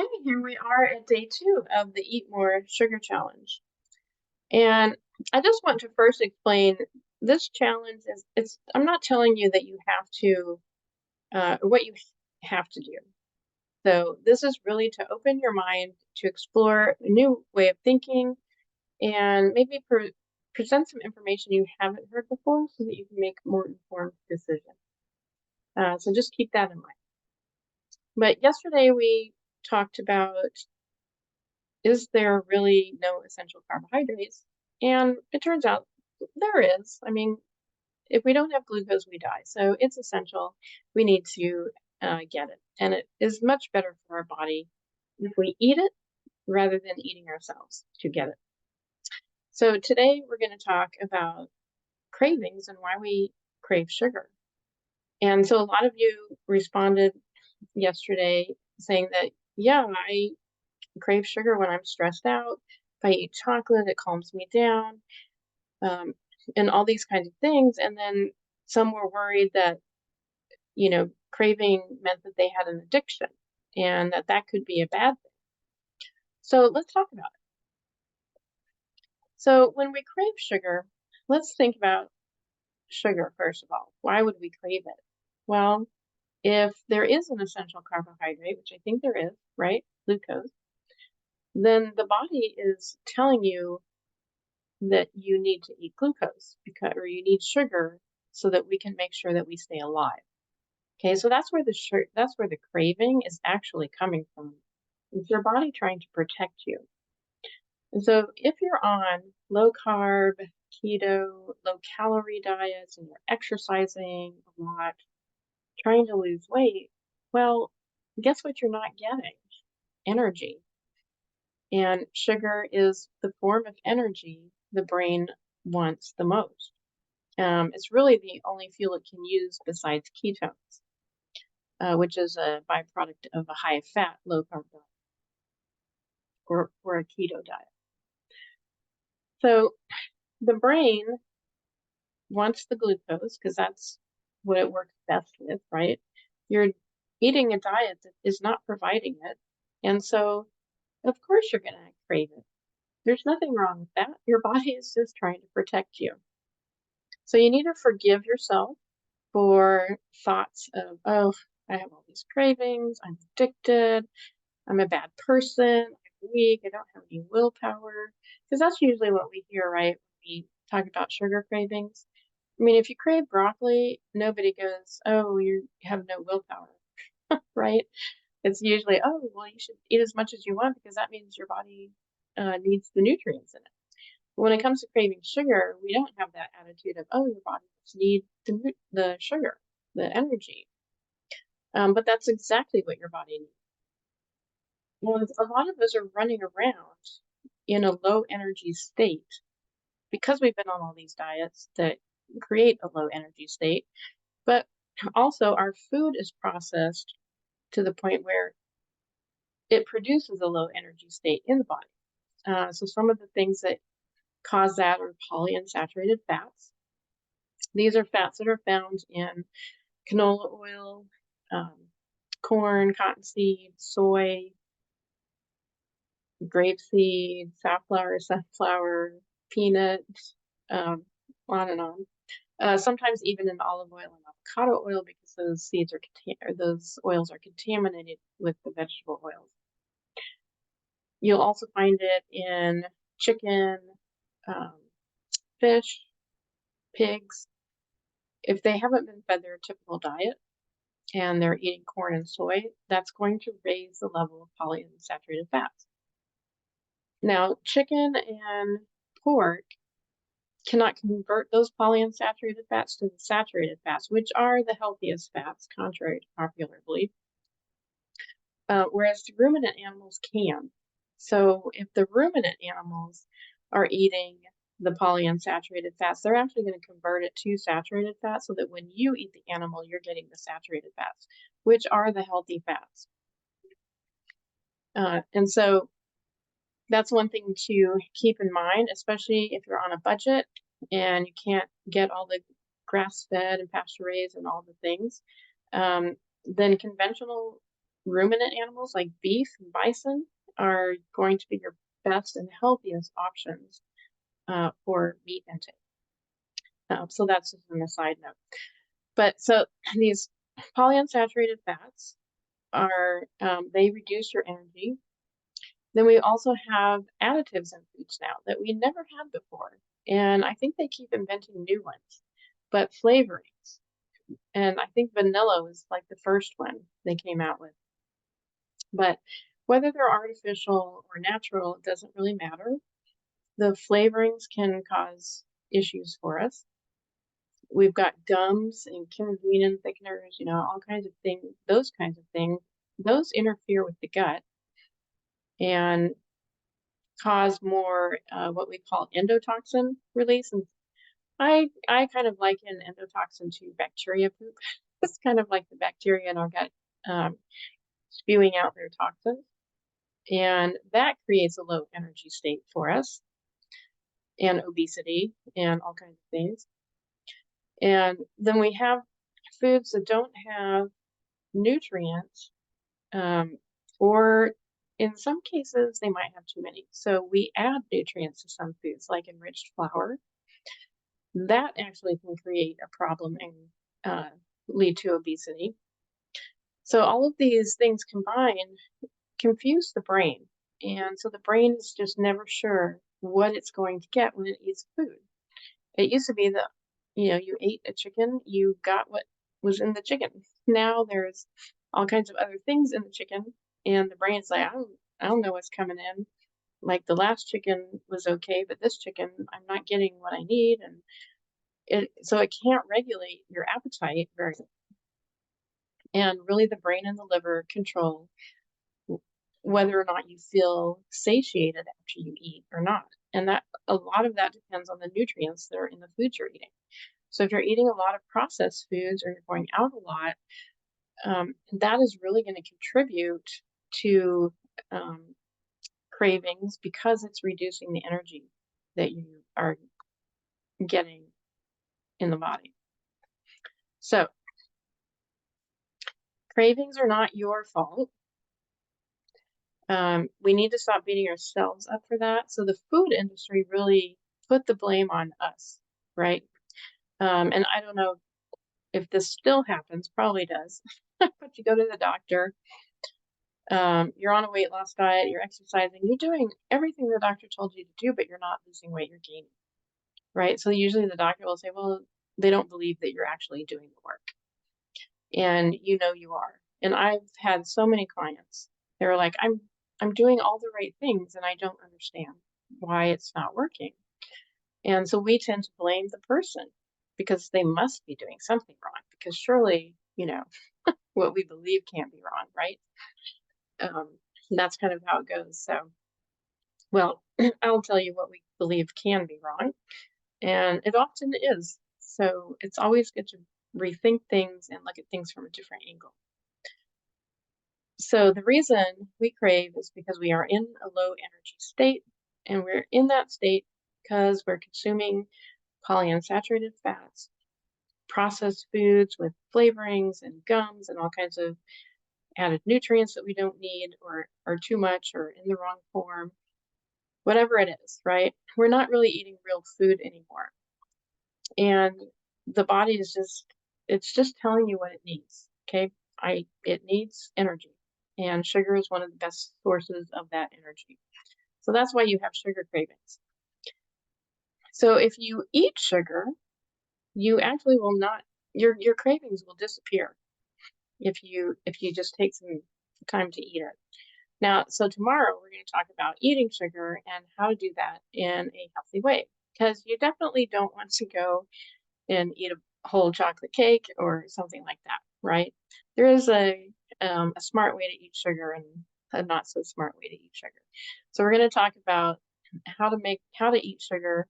Hey, here we are at day 2 of the Eat More Sugar Challenge. And I just want to first explain this challenge I'm not telling you that you have to, or what you have to do. So this is really to open your mind to explore a new way of thinking and maybe present some information you haven't heard before so that you can make more informed decisions. So just keep that in mind. But yesterday we talked about, is there really no essential carbohydrates? And it turns out there is. I mean, if we don't have glucose, we die. So it's essential. We need to get it. And it is much better for our body if we eat it rather than eating ourselves to get it. So today we're going to talk about cravings and why we crave sugar. And so a lot of you responded yesterday saying that, yeah, I crave sugar when I'm stressed out. If I eat chocolate, it calms me down, um, and all these kinds of things. And then some were worried that, craving meant that they had an addiction and that could be a bad thing. So let's talk about it. So when we crave sugar, let's think about sugar first of all. Why would we crave it? Well, if there is an essential carbohydrate, which I think there is, right? Glucose, then the body is telling you that you need to eat glucose or you need sugar so that we can make sure that we stay alive. Okay, so that's where the craving is actually coming from. It's your body trying to protect you. And so if you're on low carb, keto, low calorie diets and you're exercising a lot, trying to lose weight, well, guess what you're not getting? Energy. And sugar is the form of energy the brain wants the most. It's really the only fuel it can use besides ketones, which is a byproduct of a high fat, low carb diet or a keto diet. So the brain wants the glucose because that's what it works best with, right? You're eating a diet that is not providing it. And so, of course, you're going to crave it. There's nothing wrong with that. Your body is just trying to protect you. So you need to forgive yourself for thoughts of, oh, I have all these cravings, I'm addicted, I'm a bad person, I'm weak, I don't have any willpower. Because that's usually what we hear, right? When we talk about sugar cravings. I mean, if you crave broccoli, nobody goes, oh, you have no willpower, right? It's usually, oh, well, you should eat as much as you want because that means your body needs the nutrients in it. But when it comes to craving sugar, we don't have that attitude of, oh, your body must need the sugar, the energy. But that's exactly what your body needs. Well, a lot of us are running around in a low energy state because we've been on all these diets that create a low energy state. But also, our food is processed to the point where it produces a low energy state in the body. So, some of the things that cause that are polyunsaturated fats. These are fats that are found in canola oil, um, corn, cottonseed, soy, grapeseed, safflower, sunflower, peanut, um, on and on. Sometimes even in olive oil and avocado oil because those oils are contaminated with the vegetable oils. You'll also find it in chicken, um, fish, pigs. If they haven't been fed their typical diet and they're eating corn and soy, that's going to raise the level of polyunsaturated fats. Now, chicken and pork cannot convert those polyunsaturated fats to the saturated fats, which are the healthiest fats, contrary to popular belief, whereas the ruminant animals can. So if the ruminant animals are eating the polyunsaturated fats, they're actually going to convert it to saturated fats so that when you eat the animal, you're getting the saturated fats, which are the healthy fats. And so that's one thing to keep in mind, especially if you're on a budget and you can't get all the grass-fed and pasture-raised and all the things. Then conventional ruminant animals like beef and bison are going to be your best and healthiest options for meat intake. So that's just an aside note. But so these polyunsaturated fats are, they reduce your energy. Then we also have additives in foods now that we never had before. And I think they keep inventing new ones, but flavorings. And I think vanilla was like the first one they came out with. But whether they're artificial or natural, it doesn't really matter. The flavorings can cause issues for us. We've got gums and carrageenan thickeners, all kinds of things, those kinds of things. Those interfere with the gut and cause more what we call endotoxin release. And I kind of liken endotoxin to bacteria poop. It's kind of like the bacteria in our gut um, spewing out their toxins. And that creates a low energy state for us and obesity and all kinds of things. And then we have foods that don't have nutrients, or in some cases, they might have too many. So we add nutrients to some foods, like enriched flour. That actually can create a problem and lead to obesity. So all of these things combined confuse the brain. And so the brain is just never sure what it's going to get when it eats food. It used to be that, you ate a chicken, you got what was in the chicken. Now there's all kinds of other things in the chicken, and the brain's like, I don't know what's coming in. Like the last chicken was okay, but this chicken, I'm not getting what I need, and so it can't regulate your appetite very well. And really, the brain and the liver control whether or not you feel satiated after you eat or not. And that a lot of that depends on the nutrients that are in the foods you're eating. So if you're eating a lot of processed foods or you're going out a lot, that is really going to contribute to cravings because it's reducing the energy that you are getting in the body. So cravings are not your fault. We need to stop beating ourselves up for that. So the food industry really put the blame on us, right? And I don't know if this still happens, probably does. But you go to the doctor, you're on a weight loss diet, you're exercising, you're doing everything the doctor told you to do, but you're not losing weight, you're gaining, right? So usually the doctor will say, well, they don't believe that you're actually doing the work. And you are. And I've had so many clients, they're like, I'm doing all the right things and I don't understand why it's not working. And so we tend to blame the person because they must be doing something wrong because surely, what we believe can't be wrong, right? That's kind of how it goes. So, well, I'll tell you what we believe can be wrong, and it often is. So it's always good to rethink things and look at things from a different angle. So the reason we crave is because we are in a low energy state, and we're in that state because we're consuming polyunsaturated fats, processed foods with flavorings and gums and all kinds of added nutrients that we don't need or are too much or in the wrong form, whatever it is, right? We're not really eating real food anymore. And the body is it's just telling you what it needs. Okay. It needs energy. And sugar is one of the best sources of that energy. So that's why you have sugar cravings. So if you eat sugar, you actually will not, your cravings will disappear if you just take some time to eat it. Now, so tomorrow we're going to talk about eating sugar and how to do that in a healthy way, because you definitely don't want to go and eat a whole chocolate cake or something like that, right? There is a smart way to eat sugar and a not so smart way to eat sugar. So we're going to talk about how to eat sugar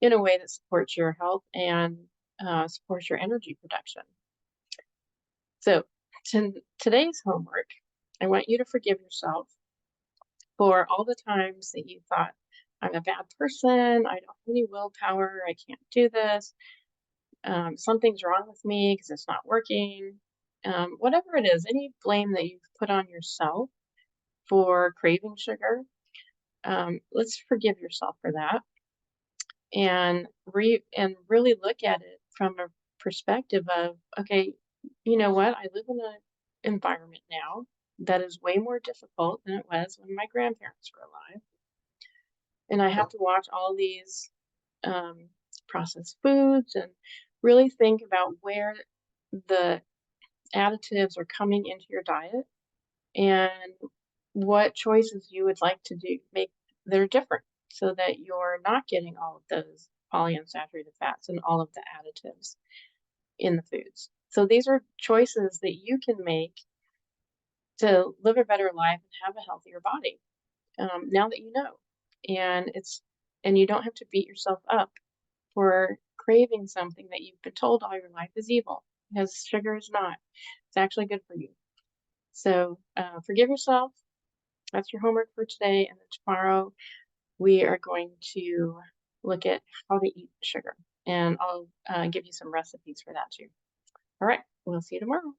in a way that supports your health and supports your energy production. So today's homework, I want you to forgive yourself for all the times that you thought, I'm a bad person, I don't have any willpower, I can't do this, something's wrong with me because it's not working. whatever it is, any blame that you've put on yourself for craving sugar, let's forgive yourself for that and really look at it from a perspective of, okay, you know what? I live in an environment now that is way more difficult than it was when my grandparents were alive, and I have to watch all these um, processed foods and really think about where the additives are coming into your diet and what choices you would like to make that are different so that you're not getting all of those polyunsaturated fats and all of the additives in the foods. So these are choices that you can make to live a better life and have a healthier body, now that you know. And you don't have to beat yourself up for craving something that you've been told all your life is evil, because sugar is not. It's actually good for you. So forgive yourself. That's your homework for today. And then tomorrow we are going to look at how to eat sugar. And I'll give you some recipes for that too. All right. We'll see you tomorrow.